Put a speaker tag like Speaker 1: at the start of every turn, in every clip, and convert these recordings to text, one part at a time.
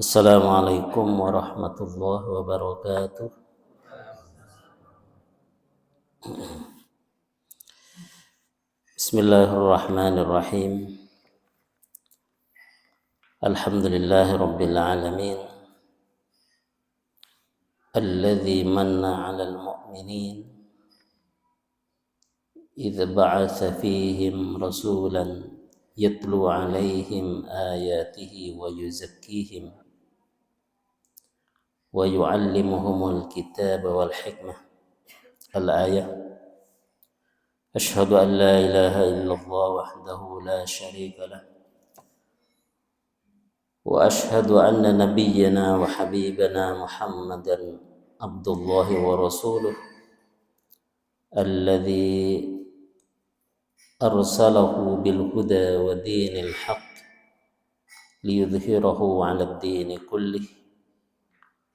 Speaker 1: Assalamualaikum warahmatullahi wabarakatuh. Bismillahirrahmanirrahim. Alhamdulillahi rabbil alamin. Alladzi manna 'alal mu'minin idza ba'atsa fihim rasulan yatlu 'alaihim ayatihi wa yuzakkihim wa yu'allimuhumul kitaba wal hikmah. Al-ayah. Asyhadu an la ilaha illallah wahdahu la syarika lah. وأشهد أن نبينا وحبيبنا محمدا عبد الله ورسوله الذي أرسله بالهدى ودين الحق ليظهره على الدين كله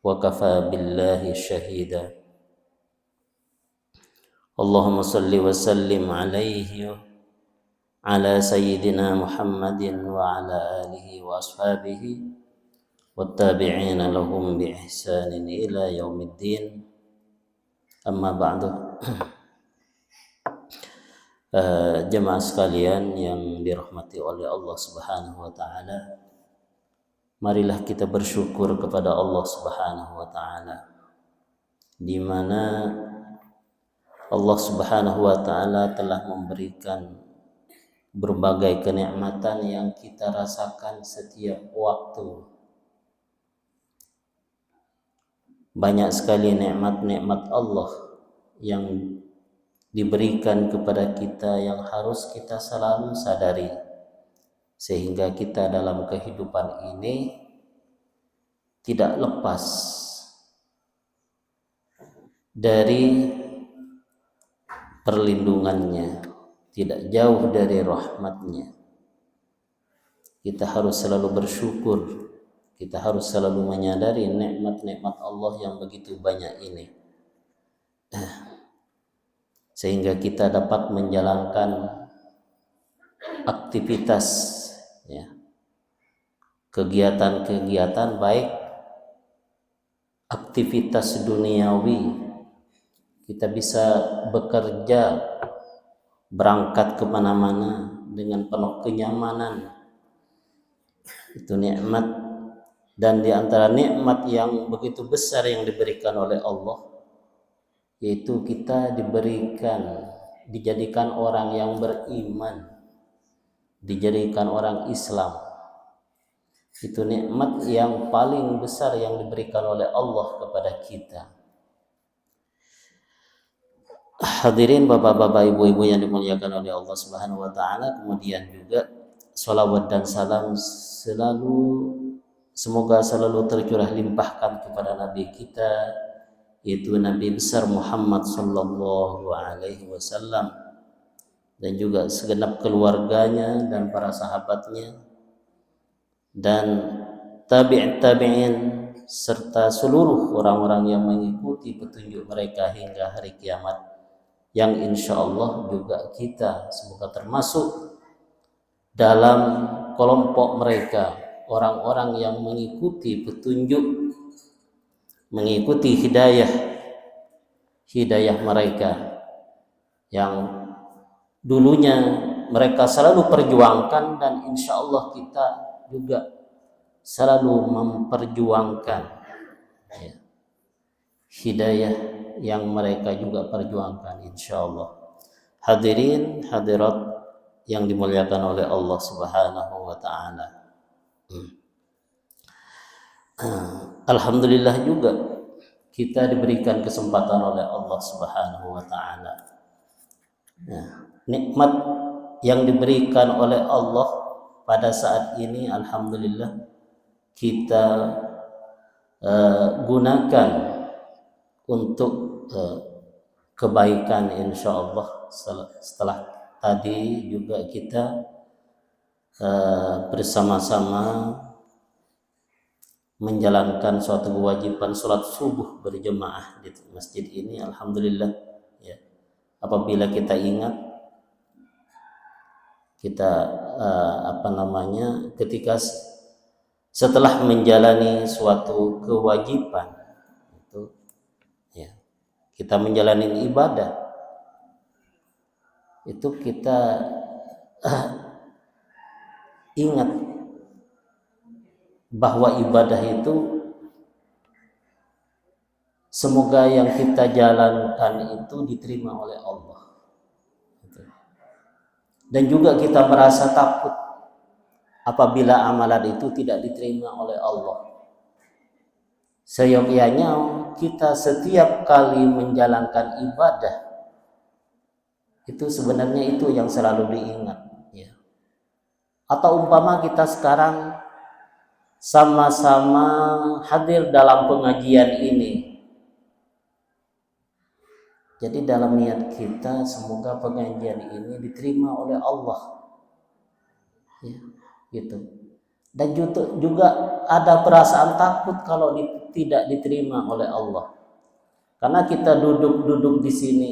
Speaker 1: وكفى بالله شهيدا. اللهم صل وسلم عليه على سيدنا محمد وعلى آله وأصحابه والتابعين لهم بإحسان إلى يوم الدين. Amma ba'du. Jemaah sekalian yang dirahmati oleh Allah Subhanahu wa taala, marilah kita bersyukur kepada Allah Subhanahu wa taala, di mana Allah Subhanahu wa taala telah memberikan berbagai kenikmatan yang kita rasakan setiap waktu. Banyak sekali nikmat-nikmat Allah yang diberikan kepada kita yang harus kita selalu sadari, sehingga kita dalam kehidupan ini tidak lepas dari perlindungannya, tidak jauh dari rahmatnya. Kita harus selalu bersyukur, kita harus selalu menyadari nikmat-nikmat Allah yang begitu banyak ini, sehingga kita dapat menjalankan aktivitas, ya, kegiatan-kegiatan, baik aktivitas duniawi, kita bisa bekerja, berangkat kemana-mana dengan penuh kenyamanan. Itu nikmat, dan di antara nikmat yang begitu besar yang diberikan oleh Allah, yaitu kita dijadikan orang yang beriman, dijadikan orang Islam. Itu nikmat yang paling besar yang diberikan oleh Allah kepada kita. Hadirin bapak-bapak, ibu-ibu yang dimuliakan oleh Allah Subhanahu wa taala, kemudian juga sholawat dan salam semoga selalu tercurah limpahkan kepada Nabi kita, yaitu Nabi besar Muhammad sallallahu alaihi wasallam, dan juga segenap keluarganya dan para sahabatnya dan tabi'in serta seluruh orang-orang yang mengikuti petunjuk mereka hingga hari kiamat, yang insya Allah juga kita semoga termasuk dalam kelompok mereka, orang-orang yang mengikuti petunjuk, mengikuti hidayah mereka yang dulunya mereka selalu perjuangkan, dan insya Allah kita juga selalu memperjuangkan, ya, hidayah yang mereka juga perjuangkan insyaallah. Hadirin hadirat yang dimuliakan oleh Allah Subhanahu wa taala. Alhamdulillah juga kita diberikan kesempatan oleh Allah Subhanahu wa taala. Nikmat yang diberikan oleh Allah pada saat ini, alhamdulillah, kita gunakan untuk kebaikan insyaallah. Setelah tadi juga kita bersama-sama menjalankan suatu kewajiban sholat subuh berjemaah di masjid ini, alhamdulillah, ya. Apabila kita ingat, kita ketika setelah menjalani suatu kewajiban itu, ya, kita menjalani ibadah itu kita ingat bahwa ibadah itu semoga yang kita jalankan itu diterima oleh Allah. Dan juga kita merasa takut apabila amalan itu tidak diterima oleh Allah. Seyogyanya kita setiap kali menjalankan ibadah itu sebenarnya itu yang selalu diingat, ya. Atau umpama kita sekarang sama-sama hadir dalam pengajian ini, jadi dalam niat kita semoga pengajian ini diterima oleh Allah, ya, gitu. Dan juga ada perasaan takut kalau tidak diterima oleh Allah, karena kita duduk di sini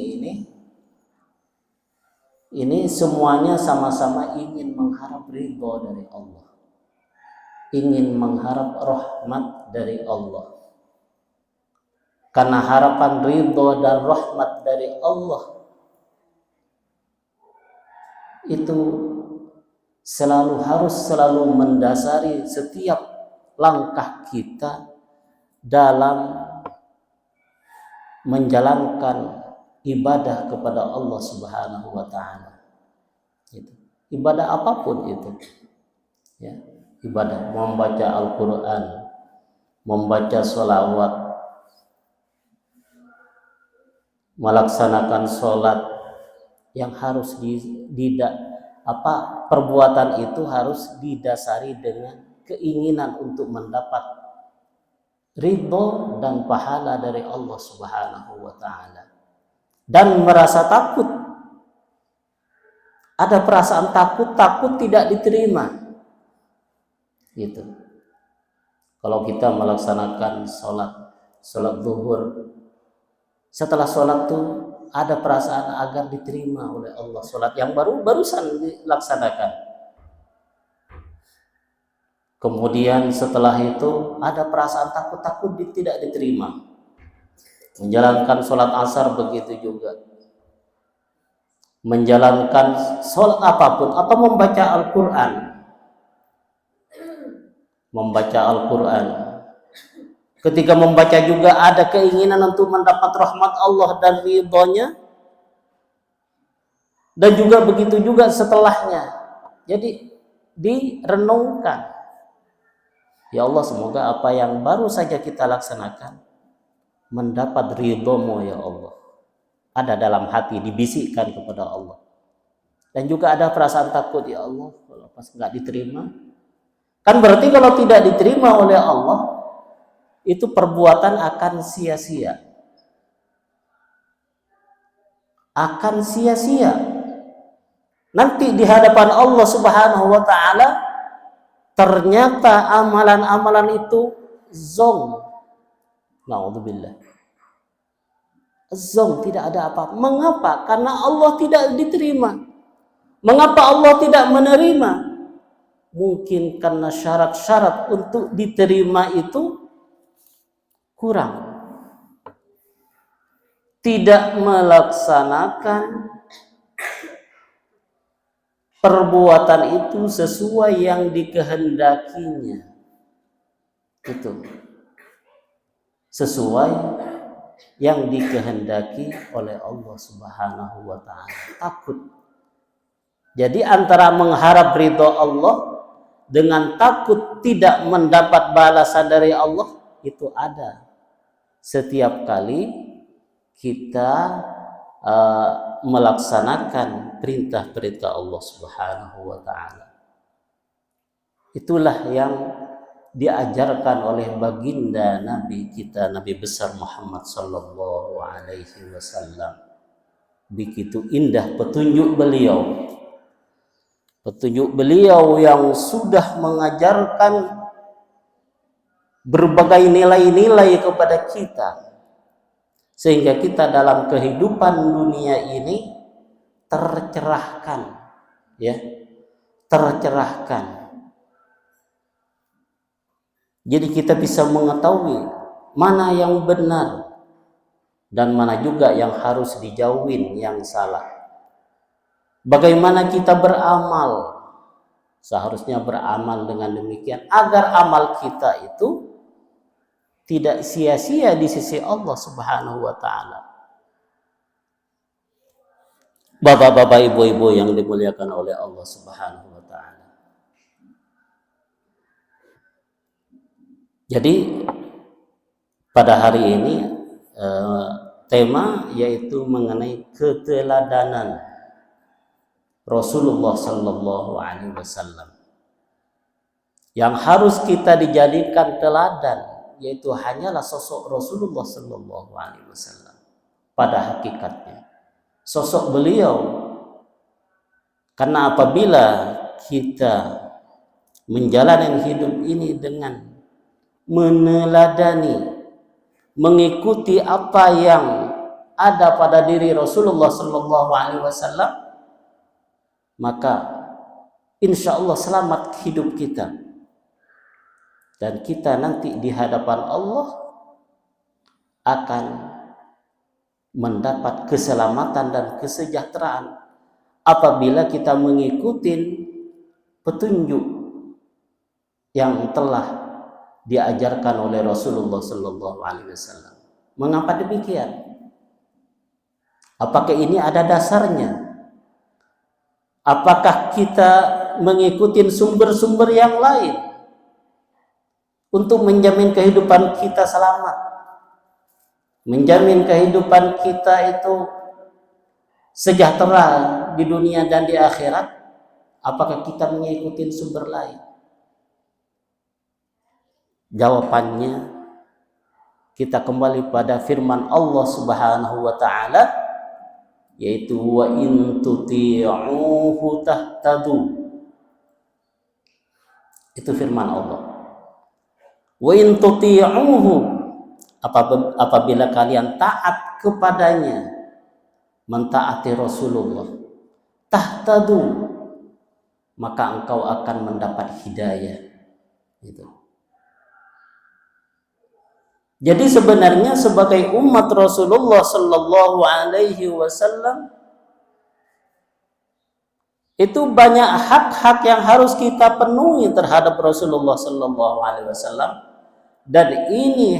Speaker 1: ini semuanya sama-sama ingin mengharap ridho dari Allah, ingin mengharap rahmat dari Allah. Karena harapan ridho dan rahmat dari Allah itu harus selalu mendasari setiap langkah kita dalam menjalankan ibadah kepada Allah Subhanahu wa taala. Ibadah apapun itu, ya, ibadah membaca Al-Qur'an, membaca sholawat, melaksanakan sholat, yang harus perbuatan itu harus didasari dengan keinginan untuk mendapat ridho dan pahala dari Allah Subhanahu wa taala. Dan merasa takut, ada perasaan takut tidak diterima, gitu. Kalau kita melaksanakan sholat zuhur, setelah sholat tuh ada perasaan agar diterima oleh Allah sholat yang barusan dilaksanakan. Kemudian setelah itu ada perasaan takut tidak diterima. Menjalankan sholat asar begitu juga. Menjalankan sholat apapun atau membaca Al-Quran. Membaca Al-Quran. Ketika membaca juga ada keinginan untuk mendapat rahmat Allah dan ridhonya. Dan juga begitu juga setelahnya. Jadi direnungkan. Ya Allah, semoga apa yang baru saja kita laksanakan mendapat ridhomu ya Allah. Ada dalam hati, dibisikkan kepada Allah. Dan juga ada perasaan takut, ya Allah, kalau pas nggak diterima. Kan berarti kalau tidak diterima oleh Allah, itu perbuatan akan sia-sia. Akan sia-sia. Nanti di hadapan Allah Subhanahu wa taala ternyata amalan-amalan itu zong. Na'udzubillah. Zong, tidak ada apa-apa. Mengapa? Karena Allah tidak diterima. Mengapa Allah tidak menerima? Mungkin karena syarat-syarat untuk diterima itu kurang. Tidak melaksanakan perbuatan itu sesuai yang dikehendakinya. Itu sesuai yang dikehendaki oleh Allah Subhanahu wa taala. Takut. Jadi antara mengharap ridho Allah dengan takut tidak mendapat balasan dari Allah itu ada setiap kali kita melaksanakan perintah-perintah Allah Subhanahu wa taala. Itulah yang diajarkan oleh baginda Nabi kita, Nabi besar Muhammad sallallahu alaihi wasallam. Begitu indah petunjuk beliau. Petunjuk beliau yang sudah mengajarkan berbagai nilai-nilai kepada kita, sehingga kita dalam kehidupan dunia ini tercerahkan, ya, tercerahkan. Jadi kita bisa mengetahui mana yang benar dan mana juga yang harus dijauhin yang salah. Bagaimana kita beramal? Seharusnya beramal dengan demikian agar amal kita itu tidak sia-sia di sisi Allah Subhanahu wa taala. Bapak-bapak, ibu-ibu yang dimuliakan oleh Allah Subhanahu wa taala. Jadi pada hari ini tema yaitu mengenai keteladanan Rasulullah sallallahu alaihi wasallam. Yang harus kita dijadikan teladan yaitu hanyalah sosok Rasulullah sallallahu alaihi wasallam pada hakikatnya. Sosok beliau, karena apabila kita menjalani hidup ini dengan meneladani, mengikuti apa yang ada pada diri Rasulullah sallallahu alaihi wasallam, maka insya Allah selamat hidup kita, dan kita nanti di hadapan Allah akan mendapat keselamatan dan kesejahteraan apabila kita mengikuti petunjuk yang telah diajarkan oleh Rasulullah sallallahu alaihi wasallam. Mengapa demikian? Apakah ini ada dasarnya? Apakah kita mengikuti sumber-sumber yang lain untuk menjamin kehidupan kita selamat, menjamin kehidupan kita itu sejahtera di dunia dan di akhirat? Apakah kita mengikuti sumber lain? Jawabannya kita kembali pada firman Allah Subhanahu wa taala, yaitu wa in tuti'uhu tahtadu. Itu firman Allah. Wa in tuti'uhu, apabila kalian taat kepadanya, mentaati Rasulullah, tahtadu, maka engkau akan mendapat hidayah. Gitu. Jadi sebenarnya sebagai umat Rasulullah sallallahu alaihi wasallam itu banyak hak-hak yang harus kita penuhi terhadap Rasulullah sallallahu alaihi wasallam, dan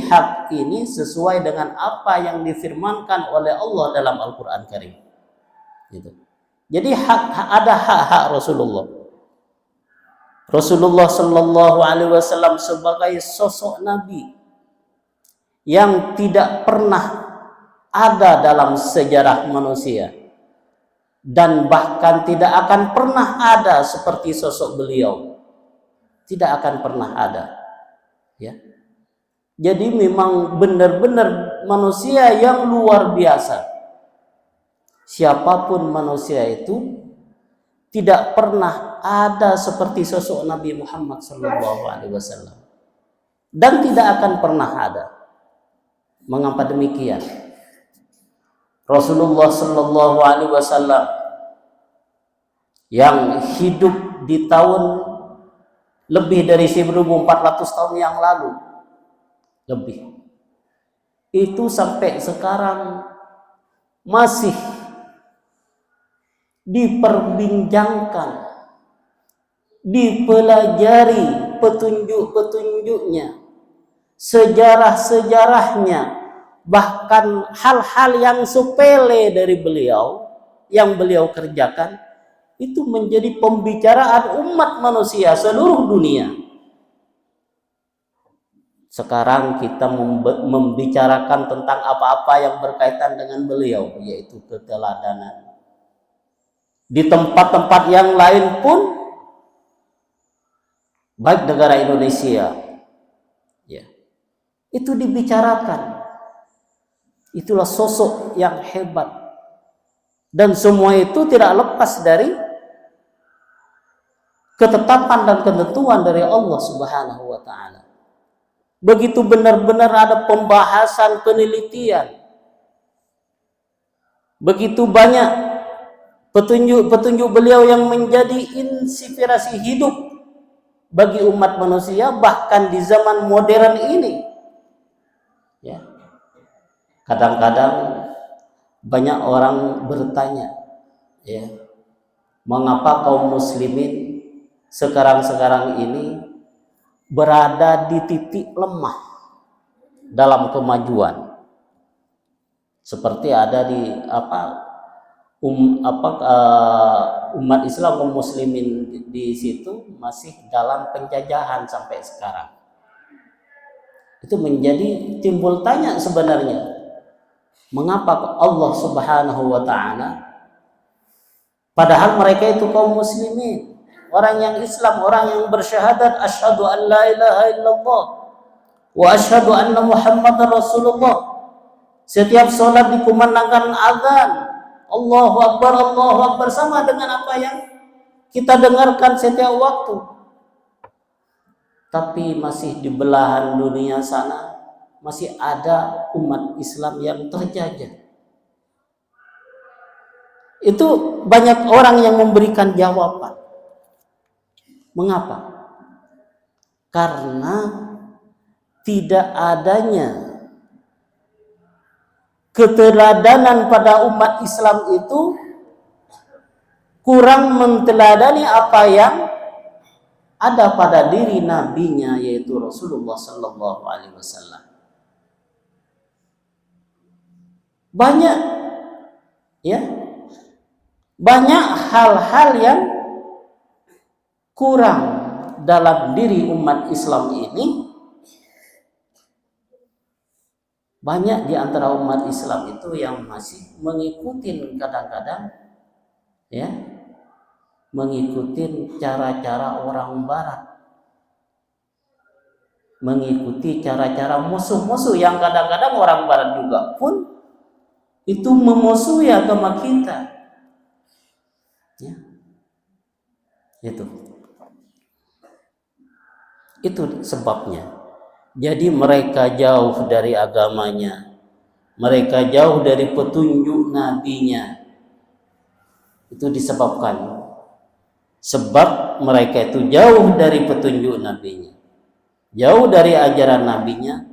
Speaker 1: hak ini sesuai dengan apa yang difirmankan oleh Allah dalam Al-Qur'an Karim. Gitu. Jadi ada hak-hak Rasulullah. Rasulullah sallallahu alaihi wasallam sebagai sosok nabi yang tidak pernah ada dalam sejarah manusia, dan bahkan tidak akan pernah ada seperti sosok beliau, tidak akan pernah ada, ya. Jadi memang benar-benar manusia yang luar biasa. Siapapun manusia itu tidak pernah ada seperti sosok Nabi Muhammad SAW, dan tidak akan pernah ada. Mengapa demikian? Rasulullah sallallahu alaihi wasallam yang hidup di tahun lebih dari 1400 tahun yang lalu, lebih, itu sampai sekarang masih diperbincangkan, dipelajari petunjuk-petunjuknya, sejarah-sejarahnya, bahkan hal-hal yang sepele dari beliau yang beliau kerjakan itu menjadi pembicaraan umat manusia seluruh dunia. Sekarang kita membicarakan tentang apa-apa yang berkaitan dengan beliau, yaitu keteladanan. Di tempat-tempat yang lain pun, baik negara Indonesia, ya, itu dibicarakan. Itulah sosok yang hebat, dan semua itu tidak lepas dari ketetapan dan ketentuan dari Allah Subhanahu wa taala. Begitu benar-benar ada pembahasan, penelitian, begitu banyak petunjuk-petunjuk beliau yang menjadi inspirasi hidup bagi umat manusia bahkan di zaman modern ini. Ya. Kadang-kadang banyak orang bertanya, ya, mengapa kaum muslimin sekarang ini berada di titik lemah dalam kemajuan, seperti ada di umat Islam, kaum muslimin di situ masih dalam penjajahan sampai sekarang. Itu menjadi timbul tanya sebenarnya, mengapa Allah Subhanahu wa ta'ala, padahal mereka itu kaum muslimin, orang yang Islam, orang yang bersyahadat asyhadu an la ilaha illallah wa asyhadu anna Muhammadar Rasulullah. Setiap sholat dikumandangkan azan, Allahu Akbar sama dengan apa yang kita dengarkan setiap waktu. Tapi masih di belahan dunia sana masih ada umat Islam yang terjajah. Itu banyak orang yang memberikan jawaban. Mengapa? Karena tidak adanya keteladanan pada umat Islam itu, kurang menteladani apa yang ada pada diri nabinya, yaitu Rasulullah Sallallahu Alaihi Wasallam. Banyak, ya, banyak hal-hal yang kurang dalam diri umat Islam ini. Banyak di antara umat Islam itu yang masih mengikuti, kadang-kadang, ya, mengikuti cara-cara orang barat, mengikuti cara-cara musuh-musuh yang kadang-kadang orang barat juga pun itu memusuhi agama kita, ya. Itu sebabnya. Jadi mereka jauh dari agamanya, mereka jauh dari petunjuk nabinya. Itu disebabkan sebab mereka itu jauh dari petunjuk nabinya, jauh dari ajaran nabinya,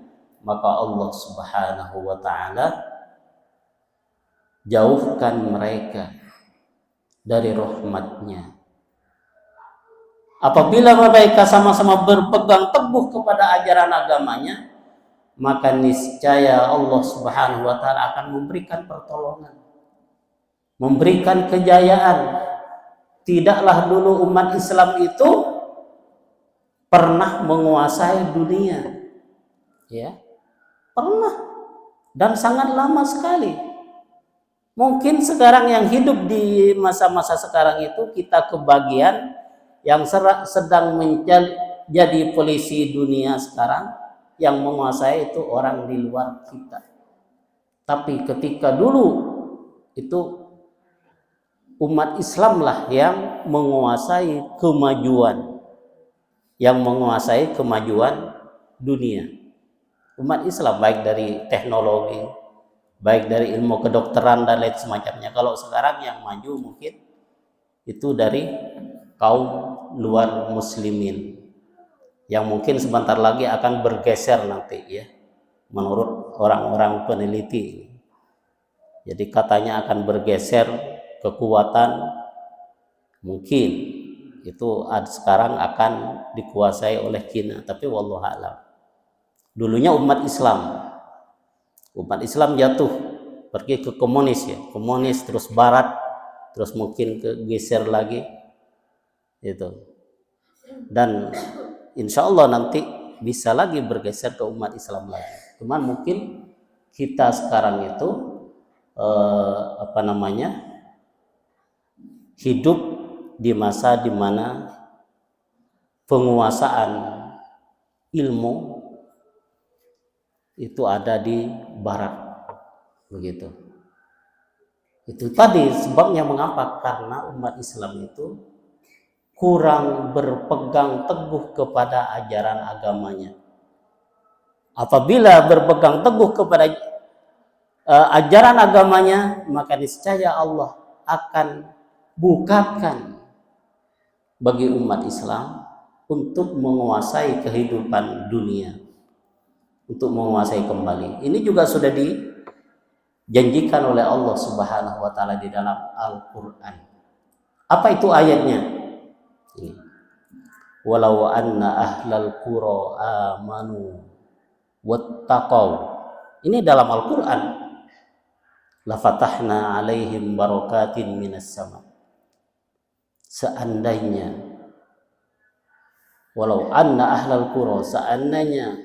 Speaker 1: maka Allah Subhanahu wa ta'ala jauhkan mereka dari rahmatnya. Apabila mereka sama-sama berpegang teguh kepada ajaran agamanya, maka niscaya Allah Subhanahu wa ta'ala akan memberikan pertolongan, memberikan kejayaan. Tidaklah dulu umat Islam itu pernah menguasai dunia, ya, pernah, dan sangat lama sekali. Mungkin sekarang yang hidup di masa-masa sekarang itu kita kebagian yang sedang menjadi polisi dunia sekarang, yang menguasai itu orang di luar kita. Tapi ketika dulu itu umat Islam lah yang menguasai kemajuan, yang menguasai kemajuan dunia. Umat Islam baik dari teknologi, baik dari ilmu kedokteran dan lain semacamnya. Kalau sekarang yang maju mungkin itu dari kaum luar muslimin, yang mungkin sebentar lagi akan bergeser nanti, ya, menurut orang-orang peneliti. Jadi katanya akan bergeser kekuatan, mungkin itu sekarang akan dikuasai oleh Cina, tapi wallahu a'lam. Dulunya umat Islam jatuh pergi ke komunis, ya, komunis terus barat, terus mungkin ke geser lagi itu, dan insya Allah nanti bisa lagi bergeser ke umat Islam lagi. Cuman mungkin kita sekarang itu hidup di masa dimana penguasaan ilmu itu ada di barat, begitu. Itu tadi sebabnya mengapa, karena umat Islam itu kurang berpegang teguh kepada ajaran agamanya. Apabila berpegang teguh kepada ajaran agamanya, maka niscaya Allah akan bukakan bagi umat Islam untuk menguasai kehidupan dunia, untuk menguasai kembali. Ini juga sudah dijanjikan oleh Allah Subhanahu wa taala di dalam Al-Qur'an. Apa itu ayatnya? Ini. Walau anna ahlal qura amanu wattaqau. Ini dalam Al-Qur'an. La fatahna alaihim barakatin minas sama. Seandainya, walau anna ahlal qura, seandainya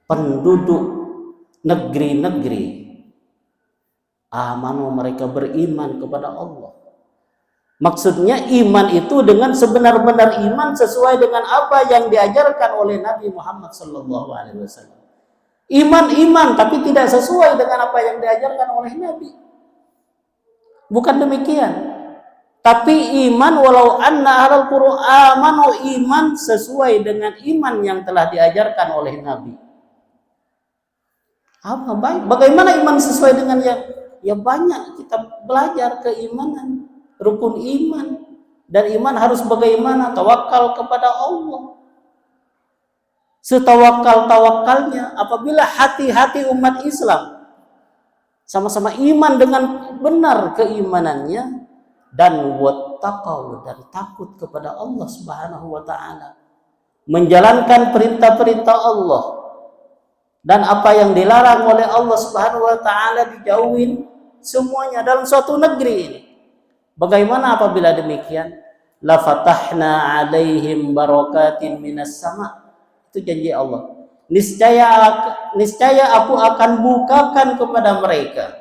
Speaker 1: penduduk negeri-negeri amanu, mereka beriman kepada Allah. Maksudnya iman itu dengan sebenar-benar iman sesuai dengan apa yang diajarkan oleh Nabi Muhammad SAW. Iman tapi tidak sesuai dengan apa yang diajarkan oleh Nabi. Bukan demikian. Tapi iman walau anna ahlal qura amanu, iman sesuai dengan iman yang telah diajarkan oleh Nabi. Apa baik? Bagaimana iman sesuai dengan ya banyak kita belajar keimanan. Rukun iman, dan iman harus bagaimana? Tawakal kepada Allah. Setawakal-tawakalnya apabila hati-hati umat Islam sama-sama iman dengan benar keimanannya, dan wattaqau, dan takut kepada Allah Subhanahu wa taala, menjalankan perintah-perintah Allah, dan apa yang dilarang oleh Allah Subhanahu wa taala dijauhin semuanya dalam suatu negeri ini. Bagaimana apabila demikian? La fatahna alaihim barakatin minas sama. Itu janji Allah. Niscaya aku akan bukakan kepada mereka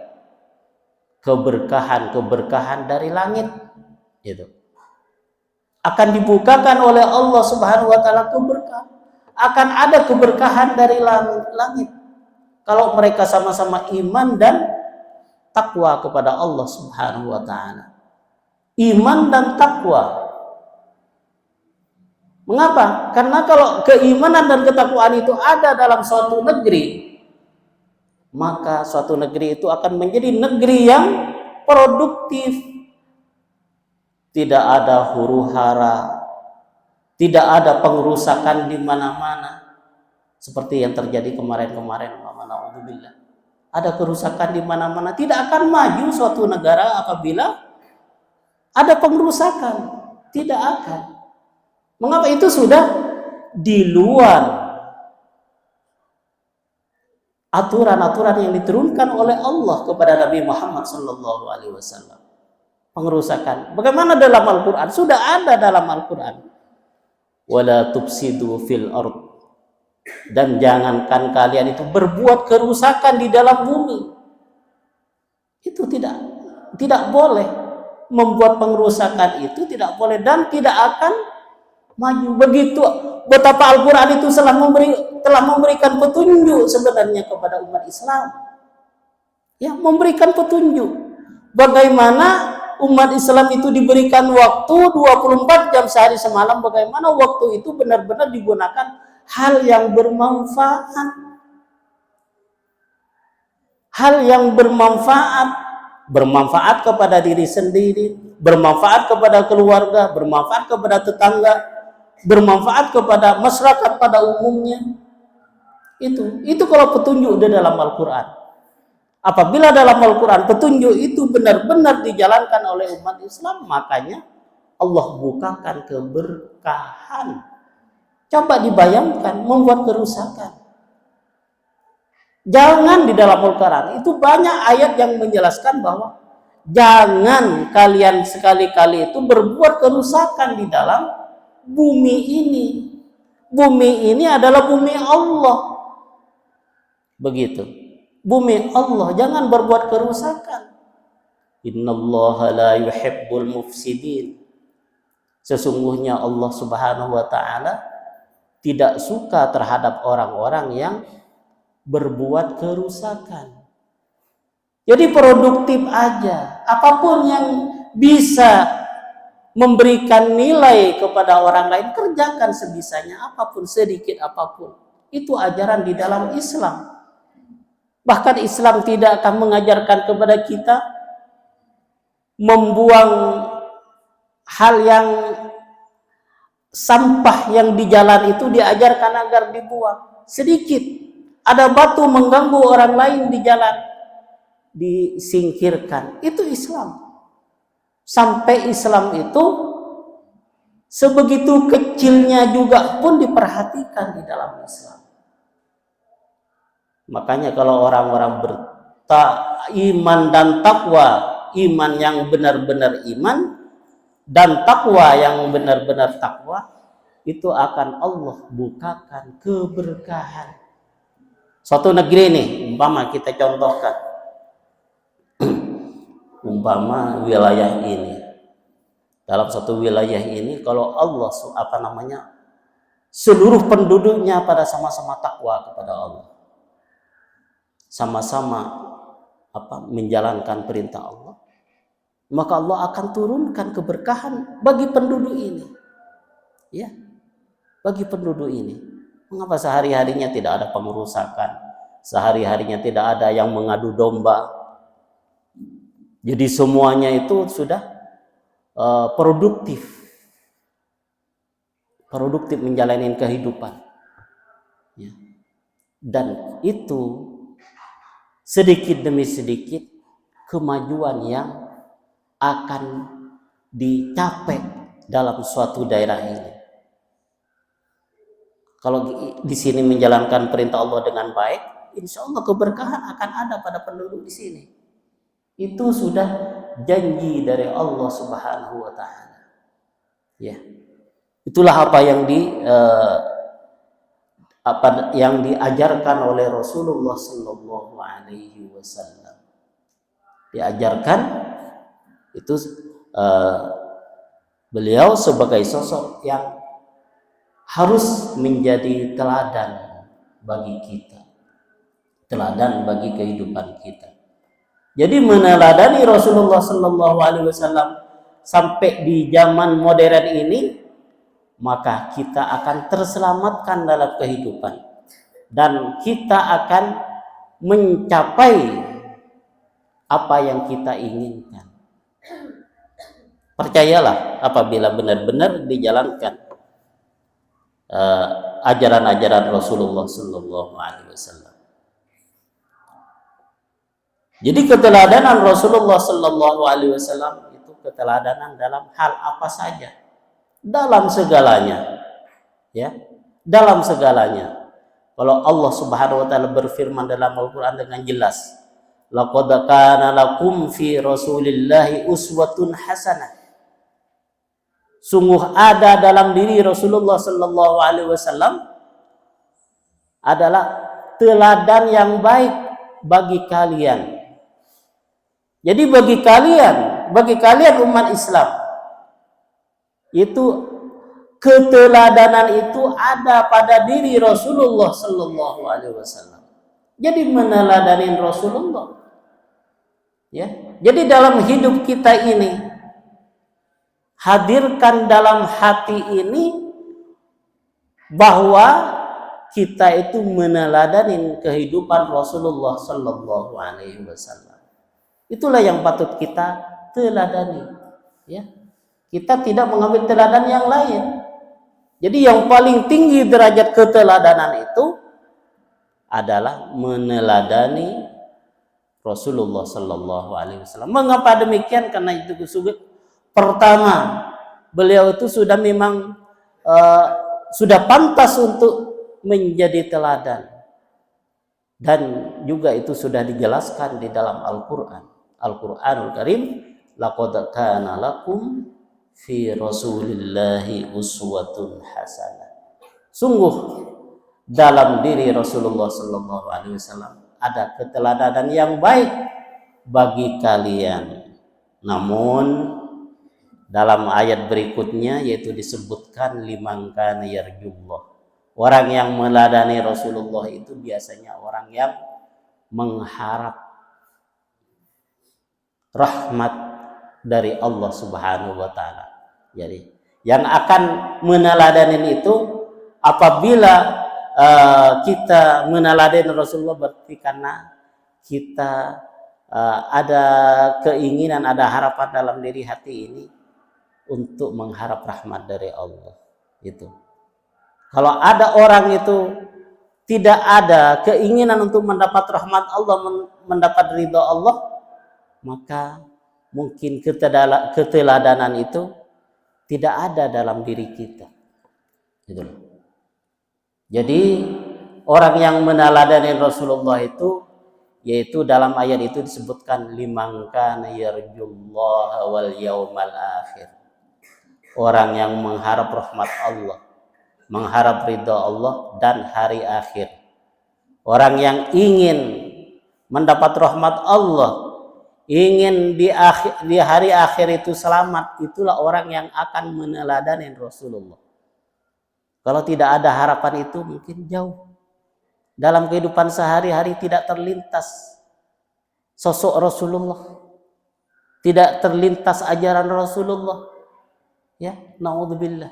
Speaker 1: keberkahan dari langit. Itu akan dibukakan oleh Allah Subhanahu wa taala keberkahan. Akan ada keberkahan dari langit kalau mereka sama-sama iman dan takwa kepada Allah Subhanahu wa taala. Iman dan takwa. Mengapa? Karena kalau keimanan dan ketakwaan itu ada dalam suatu negeri, maka suatu negeri itu akan menjadi negeri yang produktif. Tidak ada huru-hara, tidak ada pengerusakan di mana-mana seperti yang terjadi kemarin-kemarin. Ada kerusakan di mana-mana. Tidak akan maju suatu negara apabila ada pengerusakan, tidak akan. Mengapa? Itu sudah di luar aturan-aturan yang diturunkan oleh Allah kepada Nabi Muhammad SAW. Pengerusakan. Bagaimana dalam Al-Quran? Sudah ada dalam Al-Quran. Wala tufsidu fil ard. Dan jangankan kalian itu berbuat kerusakan di dalam bumi. Itu tidak boleh. Membuat pengerusakan itu tidak boleh dan tidak akan maju. Begitu betapa Al-Quran itu telah memberikan petunjuk sebenarnya kepada umat Islam. Ya, memberikan petunjuk. Bagaimana umat Islam itu diberikan waktu 24 jam sehari semalam, bagaimana waktu itu benar-benar digunakan hal yang bermanfaat. Hal yang bermanfaat. Bermanfaat kepada diri sendiri, bermanfaat kepada keluarga, bermanfaat kepada tetangga, bermanfaat kepada masyarakat pada umumnya. Itu kalau petunjuk di dalam Al-Quran. Apabila dalam Al-Quran petunjuk itu benar-benar dijalankan oleh umat Islam, makanya Allah bukakan keberkahan. Coba dibayangkan membuat kerusakan. Jangan di dalam Al-Quran itu banyak ayat yang menjelaskan bahwa jangan kalian sekali-kali itu berbuat kerusakan di dalam bumi ini. Bumi ini adalah bumi Allah. Begitu. Bumi Allah, jangan berbuat kerusakan. Innallaha la yuhibbul mufsidin. Sesungguhnya Allah Subhanahu wa taala tidak suka terhadap orang-orang yang berbuat kerusakan. Jadi produktif aja. Apapun yang bisa memberikan nilai kepada orang lain, kerjakan sebisanya, apapun, sedikit apapun. Itu ajaran di dalam Islam. Bahkan Islam tidak akan mengajarkan kepada kita membuang hal yang sampah yang di jalan itu diajarkan agar dibuang sedikit. Ada batu mengganggu orang lain di jalan, disingkirkan. Itu Islam. Sampai Islam itu sebegitu kecilnya juga pun diperhatikan di dalam Islam. Makanya kalau orang-orang beriman dan takwa, iman yang benar-benar iman dan takwa yang benar-benar takwa, itu akan Allah bukakan keberkahan. Suatu negeri nih, umpama kita contohkan, umpama wilayah ini, dalam satu wilayah ini kalau Allah seluruh penduduknya pada sama-sama takwa kepada Allah, sama-sama menjalankan perintah Allah, maka Allah akan turunkan keberkahan bagi penduduk ini, ya, bagi penduduk ini. Mengapa sehari-harinya tidak ada pengerusakan, sehari-harinya tidak ada yang mengadu domba? Jadi semuanya itu sudah produktif menjalani kehidupan, ya. Dan itu sedikit demi sedikit kemajuan yang akan dicapai dalam suatu daerah ini. Kalau di sini menjalankan perintah Allah dengan baik, insya Allah keberkahan akan ada pada penduduk di sini. Itu sudah janji dari Allah Subhanahu wa Ta'ala. Ya, itulah apa yang diajarkan oleh Rasulullah Sallallahu Alaihi Wasallam. Diajarkan itu beliau sebagai sosok yang harus menjadi teladan bagi kita, teladan bagi kehidupan kita. Jadi meneladani Rasulullah Sallallahu Alaihi Wasallam sampai di zaman modern ini, maka kita akan terselamatkan dalam kehidupan dan kita akan mencapai apa yang kita inginkan. Percayalah apabila benar-benar dijalankan ajaran-ajaran Rasulullah Sallallahu Alaihi Wasallam. Jadi keteladanan Rasulullah Sallallahu Alaihi Wasallam itu keteladanan dalam hal apa saja, dalam segalanya, ya, dalam segalanya. Kalau Allah Subhanahu Wa Taala berfirman dalam Al-Quran dengan jelas, laqad kana lakum fi Rasulillahi uswatun hasanah. Sungguh ada dalam diri Rasulullah Sallallahu Alaihi Wasallam adalah teladan yang baik bagi kalian. Jadi bagi kalian umat Islam, itu keteladanan itu ada pada diri Rasulullah Sallallahu Alaihi Wasallam. Jadi meneladani Rasulullah, ya. Jadi dalam hidup kita ini, hadirkan dalam hati ini bahwa kita itu meneladani kehidupan Rasulullah Sallallahu Alaihi Wasallam. Itulah yang patut kita teladani, ya. Kita tidak mengambil teladan yang lain. Jadi yang paling tinggi derajat keteladanan itu adalah meneladani Rasulullah Sallallahu Alaihi Wasallam. Mengapa demikian? Karena itu pertama, beliau itu sudah memang sudah pantas untuk menjadi teladan, dan juga itu sudah dijelaskan di dalam Al-Quranul Karim, laqad kana lakum fi Rasulillahi uswatun hasanah. Sungguh dalam diri Rasulullah Sallallahu Alaihi Wasallam ada keteladanan yang baik bagi kalian. Namun dalam ayat berikutnya yaitu disebutkan liman kana yarjullah. Orang yang meladani Rasulullah itu biasanya orang yang mengharap rahmat dari Allah Subhanahu wa Ta'ala. Jadi yang akan meneladani itu apabila kita meneladani Rasulullah, berarti karena kita ada keinginan, ada harapan dalam diri hati ini untuk mengharap rahmat dari Allah. Itu. Kalau ada orang itu tidak ada keinginan untuk mendapat rahmat Allah, mendapat ridha Allah, maka mungkin keteladanan itu tidak ada dalam diri kita. Gitu loh. Jadi orang yang meneladani Rasulullah itu, yaitu dalam ayat itu disebutkan liman kana yarjullaha wal yaumal akhir. Orang yang mengharap rahmat Allah, mengharap ridha Allah dan hari akhir. Orang yang ingin mendapat rahmat Allah, ingin di hari akhir itu selamat, itulah orang yang akan meneladani Rasulullah. Kalau tidak ada harapan itu mungkin jauh. Dalam kehidupan sehari-hari tidak terlintas sosok Rasulullah, tidak terlintas ajaran Rasulullah. Ya, naudzubillah.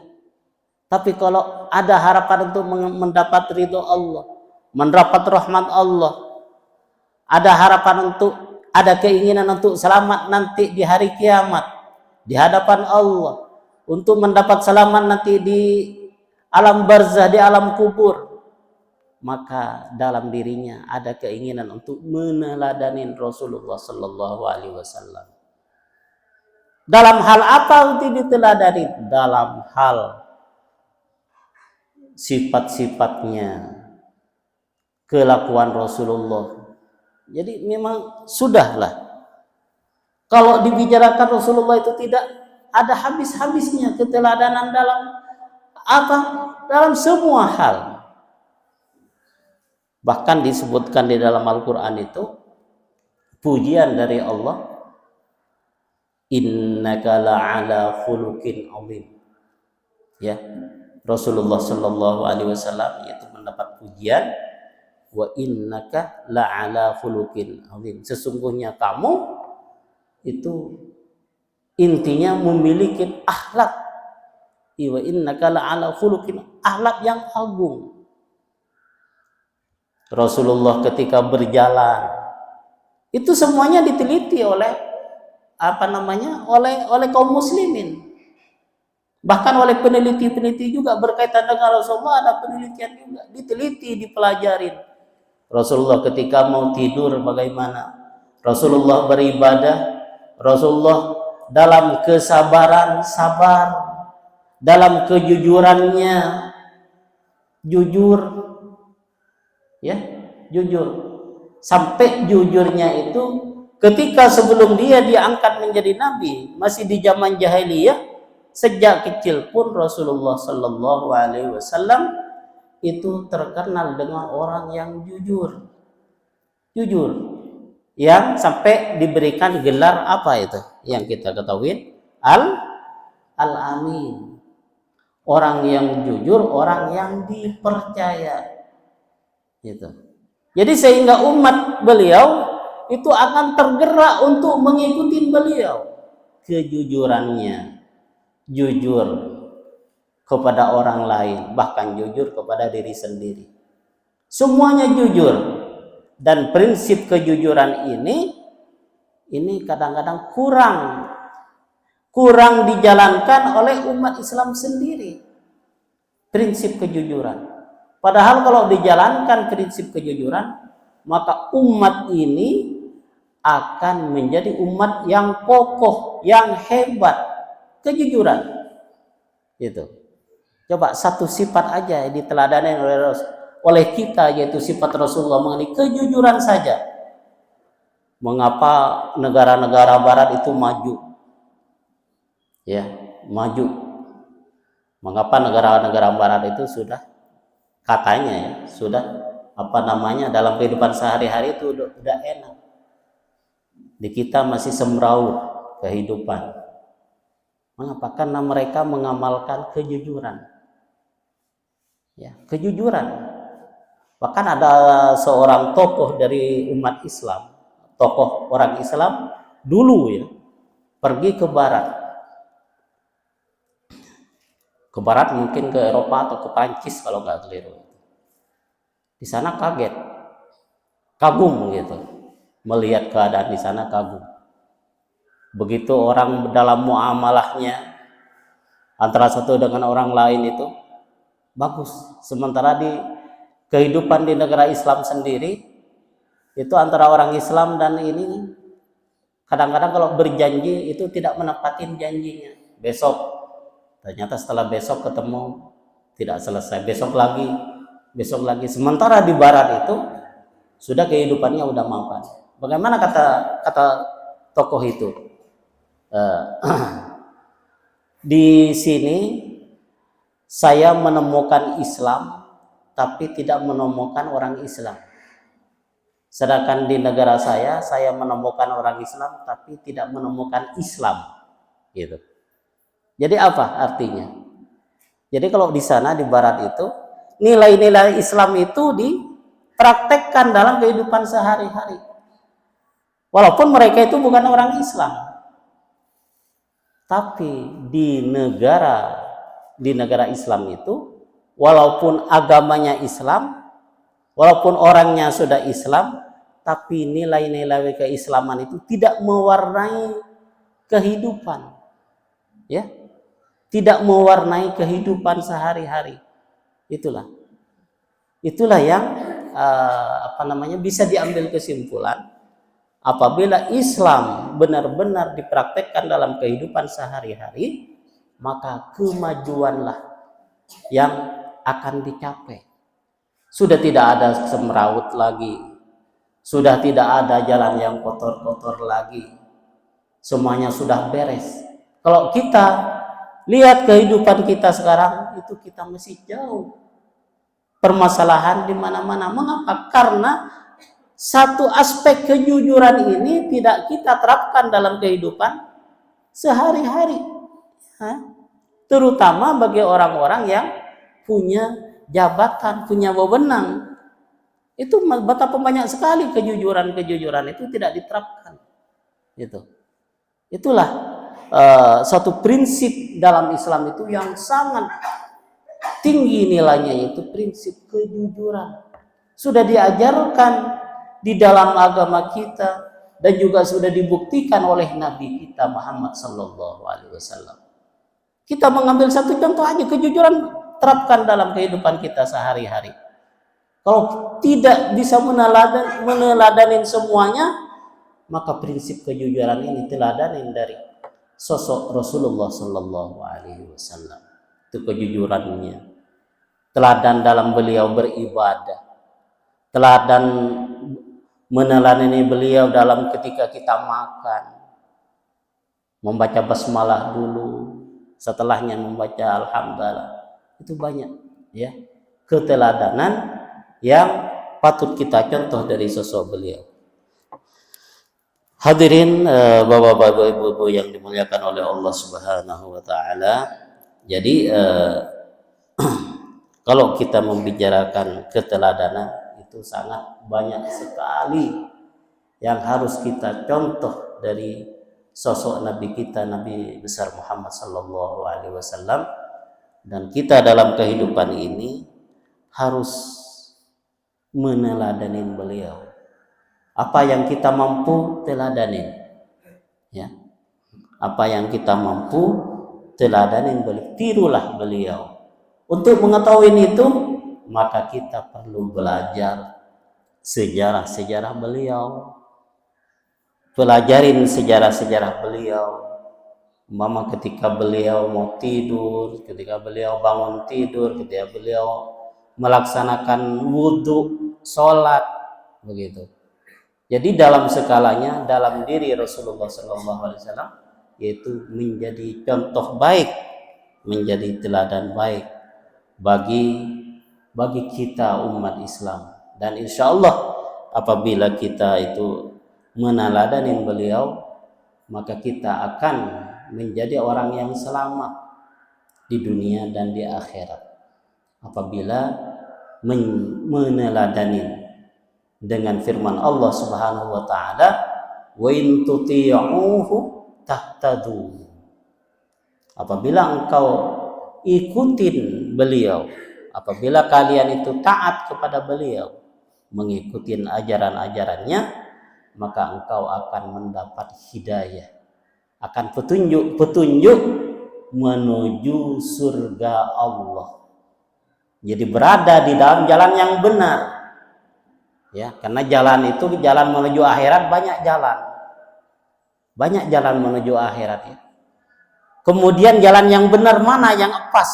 Speaker 1: Tapi kalau ada harapan untuk mendapat ridho Allah, mendapat rahmat Allah, ada harapan untuk, ada keinginan untuk selamat nanti di hari kiamat, di hadapan Allah, untuk mendapat selamat nanti di alam barzah, di alam kubur, maka dalam dirinya ada keinginan untuk meneladani Rasulullah Sallallahu Alaihi Wasallam. Dalam hal apa untuk diteladani? Dalam hal sifat-sifatnya, kelakuan Rasulullah. Jadi memang sudahlah. Kalau dibicarakan Rasulullah itu tidak ada habis-habisnya keteladanan dalam apa? Dalam semua hal. Bahkan disebutkan di dalam Al-Quran itu pujian dari Allah, innaka la'ala khuluqin azim. Ya, Rasulullah Sallallahu Alaihi Wasallam itu mendapat pujian, wa innaka la'ala khuluqin azim. Sesungguhnya kamu itu intinya memiliki akhlak. Wa innaka la'ala khuluqin, akhlak yang agung. Rasulullah ketika berjalan itu semuanya diteliti oleh oleh kaum muslimin. Bahkan oleh peneliti-peneliti juga berkaitan dengan Rasulullah, ada penelitian juga, diteliti, dipelajarin. Rasulullah ketika mau tidur bagaimana? Rasulullah beribadah, Rasulullah dalam kesabaran, sabar, dalam kejujurannya, jujur, ya, jujur. Sampai jujurnya itu ketika sebelum dia diangkat menjadi nabi, masih di zaman jahiliyah, sejak kecil pun Rasulullah Sallallahu Alaihi Wasallam itu terkenal dengan orang yang jujur, yang sampai diberikan gelar apa itu yang kita ketahui, Al-Amin, orang yang jujur, orang yang dipercaya, gitu. Jadi sehingga umat beliau itu akan tergerak untuk mengikuti beliau, kejujurannya, jujur kepada orang lain, bahkan jujur kepada diri sendiri. Semuanya jujur. Dan prinsip kejujuran ini kadang-kadang kurang dijalankan oleh umat Islam sendiri. Prinsip kejujuran. Padahal kalau dijalankan prinsip kejujuran, maka umat ini akan menjadi umat yang kokoh, yang hebat. Kejujuran itu. Coba satu sifat aja diteladani oleh kita, yaitu sifat Rasulullah mengenai kejujuran saja. Mengapa negara-negara barat itu maju? Ya, maju. Mengapa negara-negara barat itu sudah katanya ya, sudah dalam kehidupan sehari-hari itu udah enak. Di kita masih semraut kehidupan. Mengapa? Karena mereka mengamalkan kejujuran. Ya, kejujuran. Bahkan ada seorang tokoh dari umat Islam, tokoh orang Islam dulu ya, pergi ke barat. Ke barat mungkin ke Eropa atau ke Prancis kalau nggak keliru. Di sana kaget, kagum gitu, melihat keadaan di sana kagum. Begitu orang dalam muamalahnya antara satu dengan orang lain itu bagus. Sementara di kehidupan di negara Islam sendiri itu antara orang Islam dan ini kadang-kadang kalau berjanji itu tidak menepatin janjinya. Besok, ternyata setelah besok ketemu tidak selesai, besok lagi. Sementara di barat itu sudah kehidupannya udah mapan. Bagaimana kata tokoh itu? Di sini saya menemukan Islam tapi tidak menemukan orang Islam. Sedangkan di negara saya menemukan orang Islam tapi tidak menemukan Islam. Gitu. Jadi apa artinya? Jadi kalau di sana di barat itu nilai-nilai Islam itu dipraktekkan dalam kehidupan sehari-hari. Walaupun mereka itu bukan orang Islam. Tapi di negara Islam itu walaupun agamanya Islam, walaupun orangnya sudah Islam, tapi nilai-nilai keislaman itu tidak mewarnai kehidupan. Ya. Tidak mewarnai kehidupan sehari-hari. Itulah yang bisa diambil kesimpulan. Apabila Islam benar-benar dipraktekkan dalam kehidupan sehari-hari, maka kemajuanlah yang akan dicapai. Sudah tidak ada semrawut lagi, sudah tidak ada jalan yang kotor-kotor lagi, semuanya sudah beres. Kalau kita lihat kehidupan kita sekarang, itu kita masih jauh. Permasalahan di mana-mana. Mengapa? Karena satu aspek kejujuran ini tidak kita terapkan dalam kehidupan sehari-hari. Terutama bagi orang-orang yang punya jabatan, punya wewenang. Itu betapa banyak sekali kejujuran itu tidak diterapkan. Itulah satu prinsip dalam Islam itu yang sangat tinggi nilainya, yaitu prinsip kejujuran. Sudah diajarkan di dalam agama kita dan juga sudah dibuktikan oleh Nabi kita Muhammad sallallahu alaihi wasallam. Kita mengambil satu contoh aja, kejujuran terapkan dalam kehidupan kita sehari-hari. Kalau tidak bisa meneladanin semuanya, maka prinsip kejujuran ini teladanin dari sosok Rasulullah sallallahu alaihi wasallam. Itu kejujurannya. Teladan dalam beliau beribadah. Teladan meneladani beliau dalam ketika kita makan, membaca basmalah dulu, setelahnya membaca alhamdulillah. Itu banyak ya keteladanan yang patut kita contoh dari sosok beliau. Hadirin bapak-bapak, ibu-ibu yang dimuliakan oleh Allah Subhanahu wa taala. Jadi kalau kita membicarakan keteladanan, itu sangat banyak sekali yang harus kita contoh dari sosok Nabi kita, Nabi besar Muhammad sallallahu alaihi wasallam. Dan kita dalam kehidupan ini harus meneladanin beliau. Apa yang kita mampu teladanin, ya. Apa yang kita mampu teladanin beliau, tirulah beliau. Untuk mengetahui itu, maka kita perlu belajar sejarah-sejarah beliau. Pelajarin sejarah-sejarah beliau. Mama ketika beliau mau tidur, ketika beliau bangun tidur, ketika beliau melaksanakan wudhu, sholat, begitu. Jadi dalam skalanya, dalam diri Rasulullah SAW, yaitu menjadi contoh baik, menjadi teladan baik bagi kita umat Islam. Dan insya Allah apabila kita itu meneladanin beliau, maka kita akan menjadi orang yang selamat di dunia dan di akhirat. Apabila meneladanin dengan firman Allah Subhanahu wa taala, wa in tuti'uhu tahtadu. Apabila engkau ikutin beliau, apabila kalian itu taat kepada beliau, mengikuti ajaran-ajarannya, maka engkau akan mendapat hidayah, akan petunjuk menuju surga Allah. Jadi berada di dalam jalan yang benar. Ya, karena jalan itu jalan menuju akhirat banyak jalan. Banyak jalan menuju akhirat ya. Kemudian jalan yang benar mana yang pas?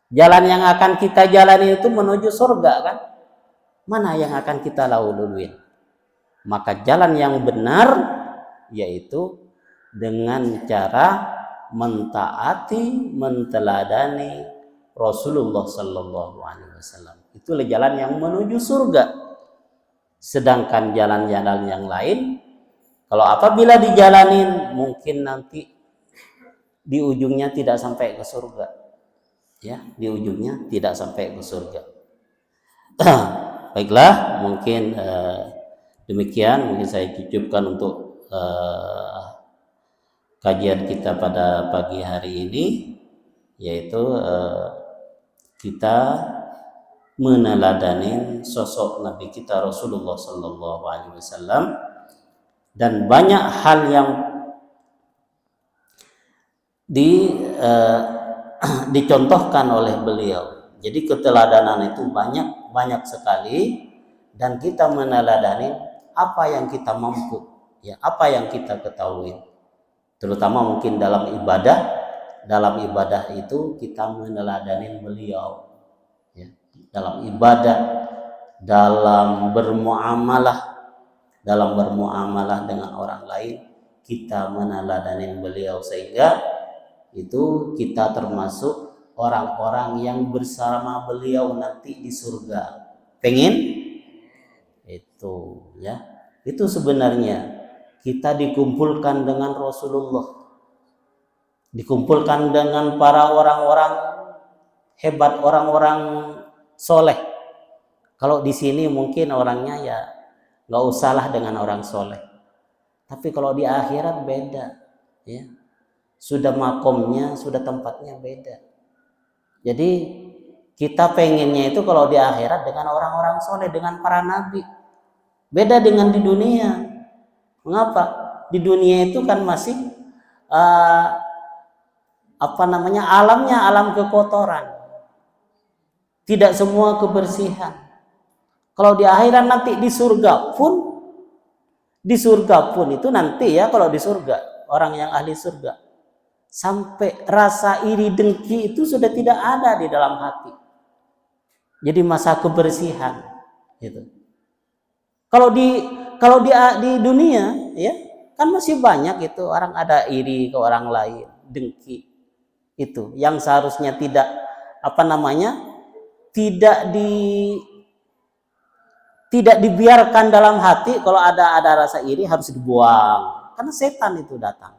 Speaker 1: Jalan yang akan kita jalani itu menuju surga kan? Mana yang akan kita laluin? Maka jalan yang benar yaitu dengan cara mentaati, menteladani Rasulullah Sallallahu Alaihi Wasallam. Itulah jalan yang menuju surga. Sedangkan jalan-jalan yang lain, kalau apabila dijalanin, mungkin nanti di ujungnya tidak sampai ke surga. Ya, di ujungnya tidak sampai ke surga. Baiklah, mungkin demikian mungkin saya cukupkan untuk kajian kita pada pagi hari ini, yaitu kita meneladani sosok Nabi kita Rasulullah Sallallahu Alaihi Wasallam, dan banyak hal yang dicontohkan oleh beliau. Jadi keteladanan itu banyak sekali, dan kita meneladani apa yang kita mampu, ya, apa yang kita ketahui. Terutama mungkin dalam ibadah itu kita meneladani beliau. Ya, dalam ibadah, dalam bermuamalah dengan orang lain, kita meneladani beliau, sehingga itu kita termasuk orang-orang yang bersama beliau nanti di surga. Pengen? Itu ya. Itu sebenarnya kita dikumpulkan dengan Rasulullah. Dikumpulkan dengan para orang-orang hebat, orang-orang soleh. Kalau di sini mungkin orangnya ya nggak usahlah dengan orang soleh. Tapi kalau di akhirat beda, ya. Sudah makomnya, sudah tempatnya beda. Jadi kita pengennya itu kalau di akhirat dengan orang-orang soleh, dengan para nabi. Beda dengan di dunia. Mengapa? Di dunia itu kan masih alamnya alam kekotoran. Tidak semua kebersihan. Kalau di akhirat nanti di surga pun itu nanti ya, kalau di surga, orang yang ahli surga, sampai rasa iri dengki itu sudah tidak ada di dalam hati. Jadi masa kebersihan gitu. Kalau di dunia ya kan masih banyak itu orang ada iri ke orang lain, dengki itu yang seharusnya tidak tidak dibiarkan dalam hati. Kalau ada rasa iri harus dibuang, karena setan itu datang.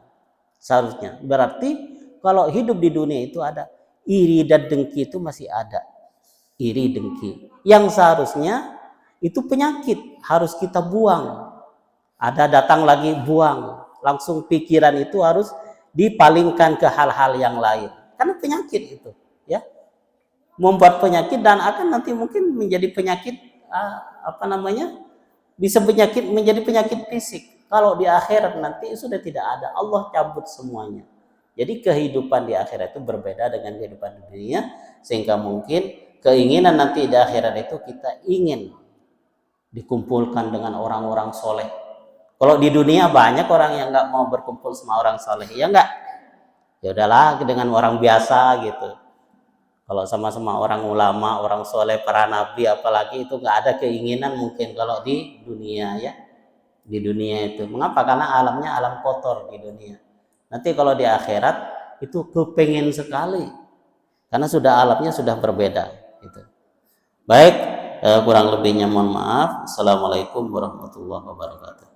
Speaker 1: Seharusnya berarti kalau hidup di dunia itu ada iri dan dengki, itu masih ada iri dengki yang seharusnya itu penyakit, harus kita buang. Ada datang lagi, buang, langsung pikiran itu harus dipalingkan ke hal-hal yang lain, karena penyakit itu ya membuat penyakit, dan akan nanti mungkin menjadi penyakit bisa menjadi penyakit fisik. Kalau di akhirat nanti sudah tidak ada, Allah cabut semuanya. Jadi kehidupan di akhirat itu berbeda dengan kehidupan di dunia, sehingga mungkin keinginan nanti di akhirat itu kita ingin dikumpulkan dengan orang-orang soleh. Kalau di dunia banyak orang yang nggak mau berkumpul sama orang soleh, ya nggak? Ya udahlah dengan orang biasa gitu. Kalau sama-sama orang ulama, orang soleh, para nabi, apalagi itu nggak ada keinginan mungkin kalau di dunia ya. Di dunia itu. Mengapa? Karena alamnya alam kotor di dunia. Nanti kalau di akhirat itu kepengen sekali, karena sudah alamnya sudah berbeda. Gitu. Baik, kurang lebihnya mohon maaf. Assalamualaikum warahmatullahi wabarakatuh.